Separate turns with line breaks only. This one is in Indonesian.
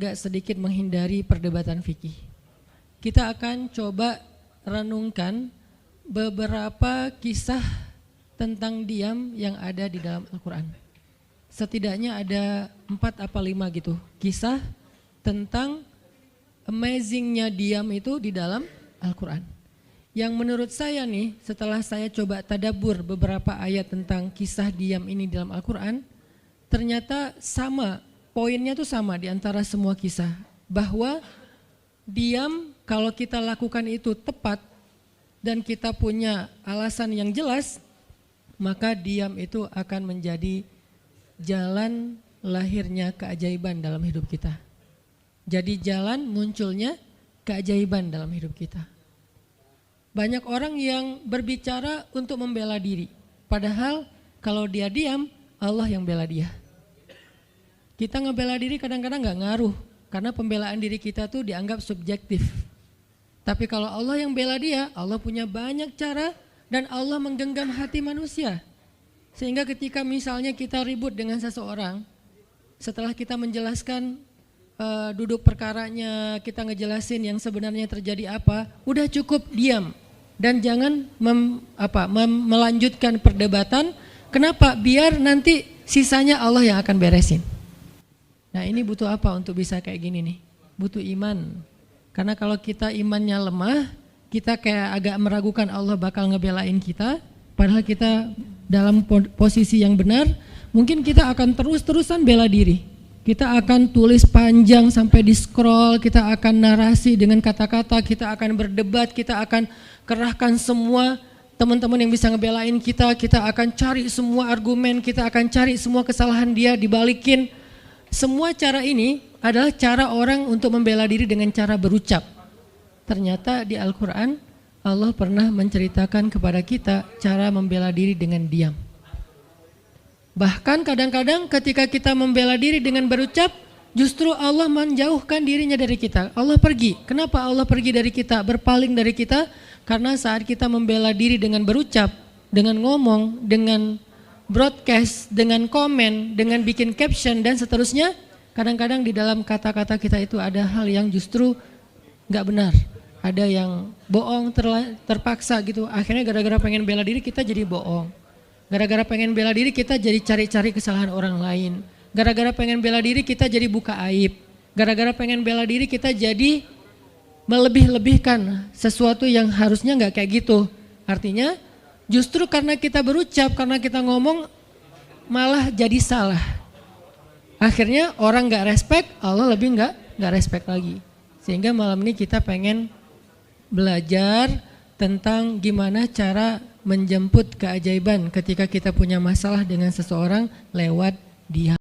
agak sedikit menghindari perdebatan fikih. Kita akan coba renungkan beberapa kisah tentang diam yang ada di dalam Al-Quran. Setidaknya ada 4 apa 5 gitu kisah tentang amazingnya diam itu di dalam Al-Quran. Yang menurut saya nih, setelah saya coba tadabbur beberapa ayat tentang kisah diam ini dalam Al-Quran, ternyata sama, poinnya tuh sama di antara semua kisah. Bahwa diam kalau kita lakukan itu tepat dan kita punya alasan yang jelas, maka diam itu akan menjadi jalan lahirnya keajaiban dalam hidup kita. Jadi jalan munculnya keajaiban dalam hidup kita. Banyak orang yang berbicara untuk membela diri, padahal kalau dia diam, Allah yang bela dia. Kita ngebela diri kadang-kadang gak ngaruh, karena pembelaan diri kita tuh dianggap subjektif. Tapi kalau Allah yang bela dia, Allah punya banyak cara dan Allah menggenggam hati manusia. Sehingga ketika misalnya kita ribut dengan seseorang, setelah kita menjelaskan duduk perkaranya, kita ngejelasin yang sebenarnya terjadi apa, udah cukup diam. Dan jangan melanjutkan perdebatan. Kenapa? Biar nanti sisanya Allah yang akan beresin. Nah, ini butuh apa untuk bisa kayak gini nih? Butuh iman. Karena kalau kita imannya lemah, kita kayak agak meragukan Allah bakal ngebelain kita. Padahal kita dalam posisi yang benar, mungkin kita akan terus-terusan bela diri. Kita akan tulis panjang sampai di scroll, kita akan narasi dengan kata-kata, kita akan berdebat, kita akan kerahkan semua teman-teman yang bisa ngebelain kita, kita akan cari semua argumen, kita akan cari semua kesalahan dia dibalikin. Semua cara ini adalah cara orang untuk membela diri dengan cara berucap. Ternyata di Al-Quran Allah pernah menceritakan kepada kita cara membela diri dengan diam. Bahkan kadang-kadang ketika kita membela diri dengan berucap, justru Allah menjauhkan dirinya dari kita. Allah pergi. Kenapa Allah pergi dari kita, berpaling dari kita? Karena saat kita membela diri dengan berucap, dengan ngomong, dengan broadcast, dengan komen, dengan bikin caption dan seterusnya, kadang-kadang di dalam kata-kata kita itu ada hal yang justru gak benar. Ada yang bohong terpaksa gitu. Akhirnya gara-gara pengen bela diri kita jadi bohong. Gara-gara pengen bela diri kita jadi cari-cari kesalahan orang lain. Gara-gara pengen bela diri kita jadi buka aib. Gara-gara pengen bela diri kita jadi melebih-lebihkan sesuatu yang harusnya gak kayak gitu. Artinya justru karena kita berucap, karena kita ngomong malah jadi salah. Akhirnya orang gak respect, Allah lebih gak respect lagi. Sehingga malam ini kita pengen belajar tentang gimana cara menjemput keajaiban ketika kita punya masalah dengan seseorang lewat diam.